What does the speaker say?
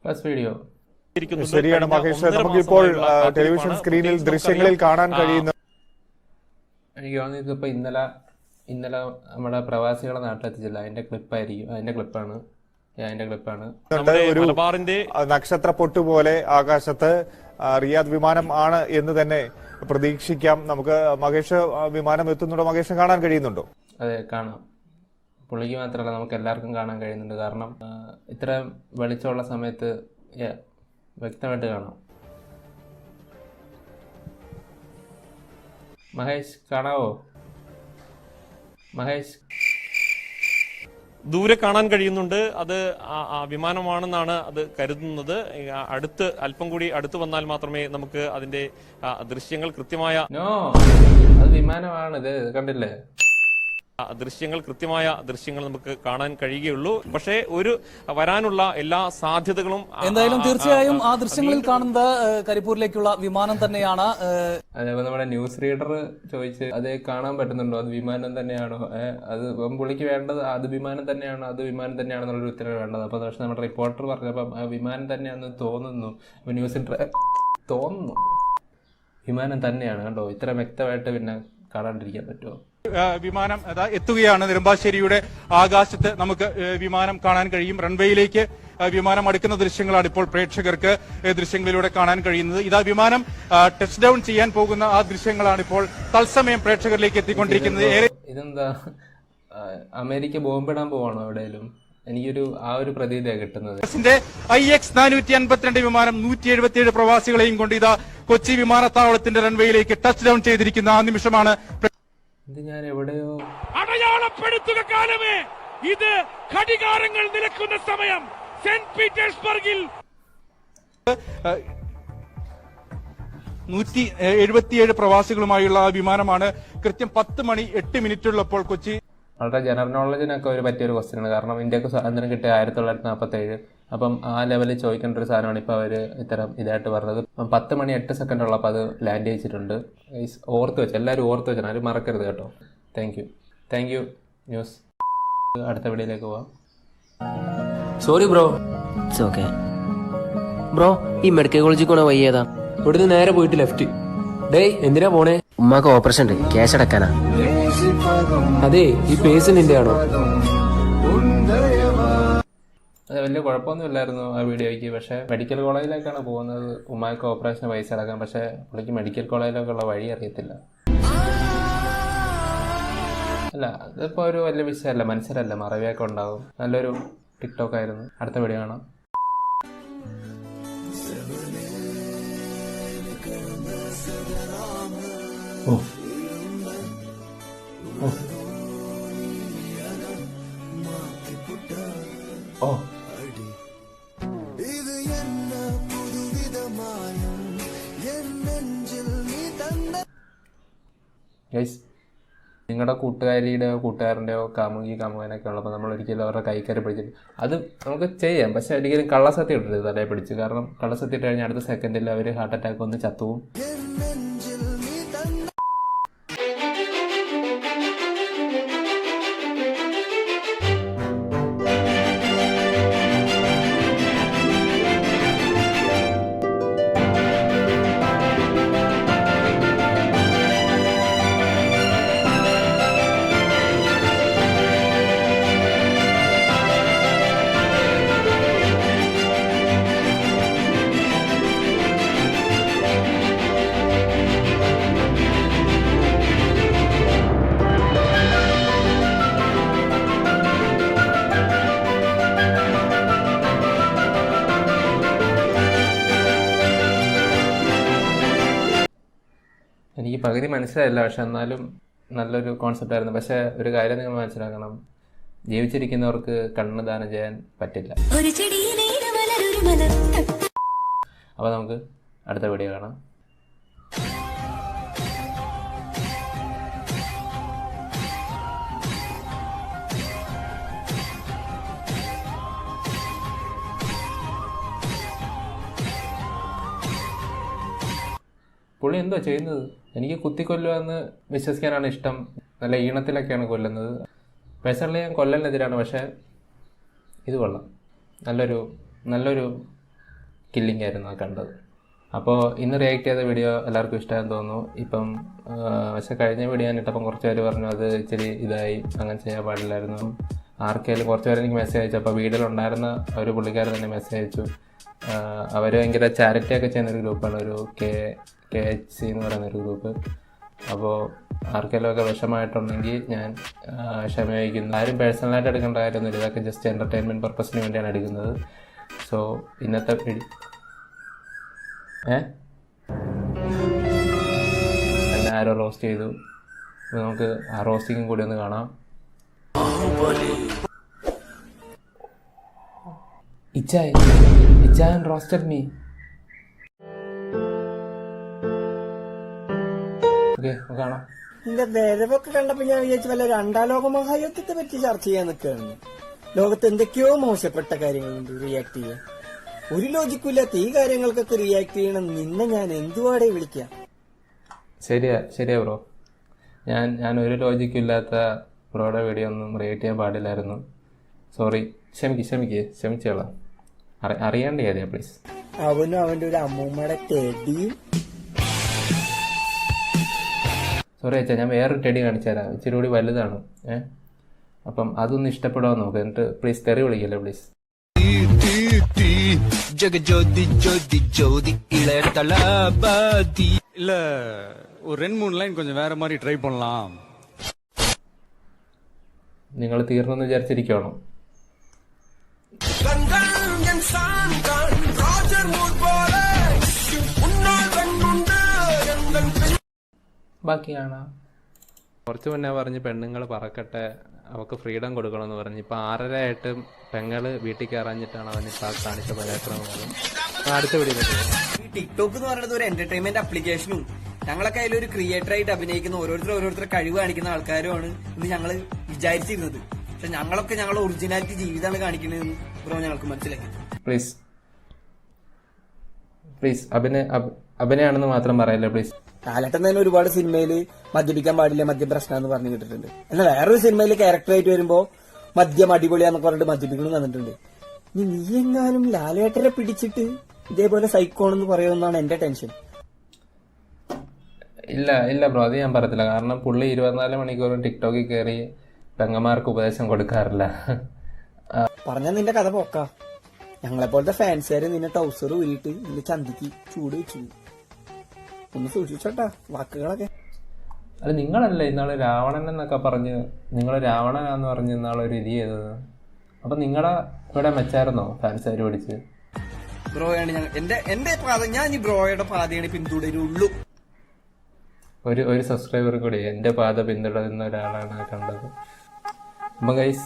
First video. ശരിയാണ് മഹേഷ്, നമുക്കിപ്പോൾ television സ്ക്രീനിൽ ദൃശ്യങ്ങളിൽ കാണാൻ കഴിയുന്ന എനിക്ക് തോന്നുന്നു ഇതിപ്പോ ഇന്നലെ നമ്മുടെ പ്രവാസികളെ നാട്ടിലെത്തിച്ചില്ല, അതിന്റെ ക്ലിപ്പാണ്. ഒരു നക്ഷത്ര പൊട്ട് പോലെ ആകാശത്ത് റിയാദ് വിമാനം ആണ് എന്ന് തന്നെ പ്രതീക്ഷിക്കാം. നമുക്ക് മഹേഷ് വിമാനം എത്തുന്നുണ്ടോ? മഹേഷ് കാണാൻ കഴിയുന്നുണ്ടോ? അതെ, കാണാം. പുള്ളിക്ക് മാത്രമല്ല നമുക്ക് എല്ലാവർക്കും കാണാൻ കഴിയുന്നുണ്ട്. കാരണം ഇത്ര വെളിച്ചമുള്ള സമയത്ത് വ്യക്തമായിട്ട് കാണാം. മഹേഷ് കാണാവോ? മഹേഷ് ദൂരെ കാണാൻ കഴിയുന്നുണ്ട്. അത് വിമാനമാണെന്നാണ് അത് കരുതുന്നത്. അല്പം കൂടി അടുത്ത് വന്നാൽ മാത്രമേ നമുക്ക് അതിന്റെ ദൃശ്യങ്ങൾ കൃത്യമായ അത് വിമാനമാണ്. ഇത് കണ്ടില്ലേ? ദൃശ്യങ്ങൾ നമുക്ക് കാണാൻ കഴിയുകയുള്ളൂ. പക്ഷേ വരാനുള്ള എല്ലാ സാധ്യതകളും എന്തായാലും തീർച്ചയായും ആ ദൃശ്യങ്ങളിൽ കാണുന്നത് കരിപ്പൂരിലേക്കുള്ള വിമാനം തന്നെയാണ്. അതേപോലെ നമ്മുടെ ന്യൂസ് റീഡർ ചോദിച്ച് അത് കാണാൻ പറ്റുന്നുണ്ടോ, അത് വിമാനം തന്നെയാണോ, അത് പുള്ളിക്ക് വേണ്ടത് അത് വിമാനം തന്നെയാണെന്നുള്ളൊരു ഉത്തരവ് വേണ്ടത്. അപ്പൊ പക്ഷെ നമ്മുടെ റിപ്പോർട്ടർ പറഞ്ഞപ്പം വിമാനം തന്നെയാണെന്ന് തോന്നുന്നു. ന്യൂസ് തോന്നുന്നു വിമാനം തന്നെയാണ്. കണ്ടോ, ഇത്ര വ്യക്തമായിട്ട് പിന്നെ കാണാണ്ടിരിക്കാൻ പറ്റുമോ? വിമാനം എത്തുകയാണ്. നെടുമ്പാശ്ശേരിയുടെ ആകാശത്ത് നമുക്ക് വിമാനം കാണാൻ കഴിയും. റൺവേയിലേക്ക് വിമാനം അടുക്കുന്ന ദൃശ്യങ്ങളാണ് ഇപ്പോൾ പ്രേക്ഷകർക്ക് ദൃശ്യങ്ങളിലൂടെ കാണാൻ കഴിയുന്നത്. ഇതാ വിമാനം ടച്ച് ഡൗൺ ചെയ്യാൻ പോകുന്ന ആ ദൃശ്യങ്ങളാണ് ഇപ്പോൾ തത്സമയം പ്രേക്ഷകരിലേക്ക് എത്തിക്കൊണ്ടിരിക്കുന്നത്. ഇതെന്താ, അമേരിക്ക ബോംബിടാൻ പോവാണോ എവിടെയെങ്കിലും? എനിക്കൊരു പ്രതീതിയാണ് കിട്ടുന്നത്. IX-452 വിമാനം 177 പ്രവാസികളെയും കൊണ്ട് ഇതാ കൊച്ചി വിമാനത്താവളത്തിന്റെ റൺവേയിലേക്ക് ടച്ച് ഡൗൺ ചെയ്തിരിക്കുന്ന ആ നിമിഷമാണ്. ഇത് ഞാൻ എവിടെയോ അടയാളപ്പെടുത്തുക കാലമേ, ഇത് ഘടികാരങ്ങൾ നിലക്കുന്ന സമയം. സെന്റ് പീറ്റേഴ്സ്ബർഗിൽ 177 പ്രവാസികളുമായുള്ള ആ വിമാനമാണ്. കൃത്യം 10 മണി 8 മിനിറ്റുള്ളപ്പോൾ കൊച്ചി. വളരെ ജനറൽ നോളജിനൊക്കെ പറ്റിയൊരു ക്വസ്റ്റ്യനാണ്. കാരണം ഇന്ത്യക്ക് സ്വാതന്ത്ര്യം കിട്ടിയ 1947. അപ്പം ആ ലെവലിൽ ചോദിക്കേണ്ട ഒരു സാധനമാണ് ഇപ്പൊ അവര് ഇതായിട്ട് പറഞ്ഞത്. 10 മണി 8 സെക്കൻഡ് ഉള്ളപ്പോൾ അത് ലാൻഡ് ചെയ്യിച്ചിട്ടുണ്ട്. എല്ലാവരും ഓർത്ത് വെച്ചാൽ ആരും മറക്കരുത് കേട്ടോ. Thank you news. അടുത്ത വീഡിയോയിലേക്ക് പോവാം. Sorry bro. It's okay bro. ഈ മെഡിക്കൽ കോളേജിൽ പോണ വഴി ഏതാ? ഇവിടുന്ന് നേരെ പോയിട്ട് ലെഫ്റ്റ്. ഡേയ് എന്തിനാ പോണേ? ഉമ്മാക്ക് ഓപ്പറേഷൻ ഉണ്ട്, ക്യാഷ് അടക്കാനാ. അതെ, ഈ പേഴ്സ് നിന്റെ ആണോ? അത് വലിയ കുഴപ്പമൊന്നുമില്ലായിരുന്നു ആ വീഡിയോയ്ക്ക്. പക്ഷെ മെഡിക്കൽ കോളേജിലേക്കാണ് പോകുന്നത് ഉമ്മാക്ക് ഓപ്പറേഷന് പൈസ അടക്കാൻ. പക്ഷെ പുള്ളിക്ക് മെഡിക്കൽ കോളേജിലേക്കുള്ള വഴി അറിയത്തില്ല. അല്ല, അതിപ്പോ ഒരു വലിയ വിഷയമല്ല, മനസ്സിലല്ല, മറവിയൊക്കെ ഉണ്ടാകും. നല്ലൊരു ടിക്ടോക്ക് ആയിരുന്നു. അടുത്ത വീഡിയോ കാണാം. നിങ്ങളുടെ കൂട്ടുകാരൻ്റെയോ കാമുകനൊക്കെ ഉള്ളപ്പോൾ നമ്മൾ ഒരിക്കലും അവരുടെ കൈക്കറി പിടിച്ചിട്ട് അത് നമുക്ക് ചെയ്യാം. പക്ഷെ ഒരിക്കലും കള്ളസത്യം ഇട്ടരുത് തലയെ പിടിച്ച്. കാരണം കള്ളസത്യം ഇട്ട് കഴിഞ്ഞാൽ അടുത്ത സെക്കൻഡിൽ അവർ ഹാർട്ട് അറ്റാക്ക് വന്ന് ചത്തുവും. എനിക്ക് പകുതി മനസ്സിലായില്ല, പക്ഷെ എന്നാലും നല്ലൊരു കോൺസെപ്റ്റ് ആയിരുന്നു. പക്ഷെ ഒരു കാര്യം നിങ്ങൾ മനസ്സിലാക്കണം, ജീവിച്ചിരിക്കുന്നവർക്ക് കണ്ണ് ദാനം ചെയ്യാൻ പറ്റില്ല. അപ്പോൾ നമുക്ക് അടുത്ത വീഡിയോ കാണാം. പുള്ളി എന്തോ ചെയ്യുന്നത്? എനിക്ക് കുത്തിക്കൊല്ലുക എന്ന് വിശ്വസിക്കാനാണ് ഇഷ്ടം. നല്ല ഈണത്തിലൊക്കെയാണ് കൊല്ലുന്നത്. പേഴ്സണലി ഞാൻ കൊല്ലലിനെതിരാണ്, പക്ഷേ ഇത് കൊള്ളാം. നല്ലൊരു കില്ലിംഗ് ആയിരുന്നു ആ കണ്ടത്. അപ്പോൾ ഇന്ന് റിയാക്ട് ചെയ്ത വീഡിയോ എല്ലാവർക്കും ഇഷ്ടമായെന്ന് തോന്നുന്നു. ഇപ്പം പക്ഷെ കഴിഞ്ഞ വീഡിയോ ഞാൻ ഇട്ടപ്പം കുറച്ച് പേര് പറഞ്ഞു അത് ഇച്ചിരി ഇതായി, അങ്ങനെ ചെയ്യാൻ പാടില്ലായിരുന്നു. ആർക്കെങ്കിലും കുറച്ച് പേര് എനിക്ക് മെസ്സേജ് അയച്ചു. അപ്പോൾ വീഡിയോയിലുണ്ടായിരുന്ന ഒരു പുള്ളിക്കാരൻ തന്നെ മെസ്സേജ് അയച്ചു. അവർ ഭയങ്കര ചാരിറ്റി ഒക്കെ ചെയ്യുന്നൊരു ഗ്രൂപ്പാണ്, ഒരു KHC എന്ന് പറയുന്നൊരു ഗ്രൂപ്പ്. അപ്പോൾ ആർക്കെങ്കിലും ഒക്കെ വിഷമമായിട്ടുണ്ടെങ്കിൽ ഞാൻ ക്ഷമ ചോദിക്കുന്നു. ആരും പേഴ്സണലായിട്ട് എടുക്കേണ്ട കാര്യമൊന്നുമില്ല, ഇതൊക്കെ ജസ്റ്റ് എൻ്റർടൈൻമെൻറ്റ് പർപ്പസിന് വേണ്ടിയാണ് എടുക്കുന്നത്. സോ ഇന്നത്തെ എന്നെ ആരോ റോസ്റ്റ് ചെയ്തു. നമുക്ക് ആ റോസ്റ്റിങ്ങും കൂടി ഒന്ന് കാണാം. Ichan roasted me. ഓക്കെ, കാണാം. എന്റെ വരവൊക്കെ കണ്ടപ്പോ ഞാൻ വിചാരിച്ചു വല്ല രണ്ടാം ലോക മഹായുദ്ധത്തെ പറ്റി ചർച്ച ചെയ്യാൻ നിൽക്കുകയാണ്. ലോകത്ത് എന്തൊക്കെയോ മോശപ്പെട്ട കാര്യങ്ങളുണ്ട് റിയാക്ട് ചെയ്യാൻ. ഒരു ലോജിക്കില്ലാത്ത ഈ കാര്യങ്ങൾക്കൊക്കെ റിയാക്ട് ചെയ്യണം നിന്നെ ഞാൻ എന്തുവാടെ വിളിക്കാം. ശരിയാ ബ്രോ. ഞാൻ ഒരു ലോജിക്കും ഇല്ലാത്ത ബ്രോയുടെ വീഡിയോ ഒന്നും റിയാക്ട് ചെയ്യാൻ പാടില്ലായിരുന്നു. സോറി, ക്ഷമിച്ചോളാം. അറിയാണ്ട് ചെയ്യാ പ്ലീസ്. അവനും അവന്റെ ഒരു അമ്മൂമ്മയുടെ ടെഡിയും. സോറി അച്ഛാ, ഞാൻ വേറൊരു ടെഡി കാണിച്ചു തരാം, ഇച്ചിരി കൂടി വലുതാണ്. അപ്പം അതൊന്ന് ഇഷ്ടപ്പെടാൻ നോക്കുക. എന്നിട്ട് പ്ലീസ് തെറി വിളിക്കല്ലേ പ്ലീസ്. இல்ல ஒரு 2-3 லைன் கொஞ்சம் வேற மாதிரி ட்ரை பண்ணலாம். നിങ്ങൾ തീർന്നെന്ന് വിചാരിച്ചിരിക്കുകയാണോ? ബാക്കിയാണ്. കുറച്ച് മുന്നേ പറഞ്ഞ് പെണ്ണുങ്ങൾ പറക്കട്ടെ, അവൾക്ക് ഫ്രീഡം കൊടുക്കണമെന്ന് പറഞ്ഞ് ഇപ്പം 6:30 ആയിട്ട് പെങ്ങള് വീട്ടിൽ കയറാഞ്ഞിട്ടാണ് അവനിപ്പോൾ കാണിച്ച പരാക്രമങ്ങളും. അടുത്ത വീഡിയോ ടിക്ടോക്ക് എന്ന് പറയുന്നത് ഒരു എന്റർടൈൻമെന്റ് ആപ്ലിക്കേഷനും ഞങ്ങളൊക്കെ അതിലൊരു ക്രിയേറ്ററായിട്ട് അഭിനയിക്കുന്ന ഓരോരുത്തർ കഴിവ് കാണിക്കുന്ന ആൾക്കാരുമാണ് എന്ന് ഞങ്ങൾ വിചാരിച്ചിരുന്നത്. പക്ഷെ ഞങ്ങളൊക്കെ ഞങ്ങളുടെ ഒറിജിനാലിറ്റി ജീവിതമാണ് കാണിക്കുന്നതെന്ന് ബ്രോ ഞങ്ങൾക്ക് മനസ്സിലാക്കി. പ്ലീസ് അഭിനയാണെന്ന് മാത്രം പറയല്ലേ പ്ലീസ്. കാലഘട്ടം തന്നെ ഒരുപാട് സിനിമയില് മദ്യപിക്കാൻ പാടില്ല, മദ്യപ്രശ്നം എന്ന് പറഞ്ഞു കേട്ടിട്ടുണ്ട്. എന്നാൽ വേറൊരു സിനിമയിൽ ക്യാരക്ടറായിട്ട് വരുമ്പോ മദ്യം അടിപൊളിയാന്നൊക്കെ പറഞ്ഞിട്ട് മദ്യപിക്കണം വന്നിട്ടുണ്ട്. നീ എങ്ങാനും ലാലേട്ടനെ പിടിച്ചിട്ട് ഇതേപോലെ സൈക്കോണെന്ന് പറയുമെന്നാണ് എന്റെ ടെൻഷൻ. ഇല്ല ബ്രോ, അത് ഞാൻ പറയത്തില്ല. കാരണം പുള്ളി 24 മണിക്കൂറും ടിക്ടോക്കിൽ കയറി പെങ്ങന്മാർക്ക് ഉപദേശം കൊടുക്കാറില്ല. പറഞ്ഞാൽ നിന്റെ കഥ പോക്ക. ഞങ്ങളെപ്പോലത്തെ ഫാൻസുകാര് നിന്നെ ടൗസർ ഊരിയിട്ട് നിന്റെ ചന്തിക്ക് ചൂട് വെച്ചു. ഒന്ന് സൂക്ഷിച്ചോട്ടാ വാക്കുകളൊക്കെ. അല്ല, നിങ്ങളല്ലേ ഇന്നാള് രാവണൻ എന്നൊക്കെ പറഞ്ഞ്, നിങ്ങൾ രാവണനാന്ന് പറഞ്ഞ് ഇന്നാളൊരു ഇത് ചെയ്തത്. അപ്പൊ നിങ്ങളുടെ ഇവിടെ മെച്ചായിരുന്നോ ഫാൻസുകാർ പിടിച്ച്? ബ്രോയാണ് എന്റെ പാത. ഞാൻ ഈ ബ്രോയുടെ പാതയാണ് പിന്തുടരുള്ളൂ. ഒരു സബ്സ്ക്രൈബർ കൂടി എന്റെ പാത പിന്തുടരുന്ന ഒരാളാണ് കണ്ടത്. അപ്പൊ ഗൈസ്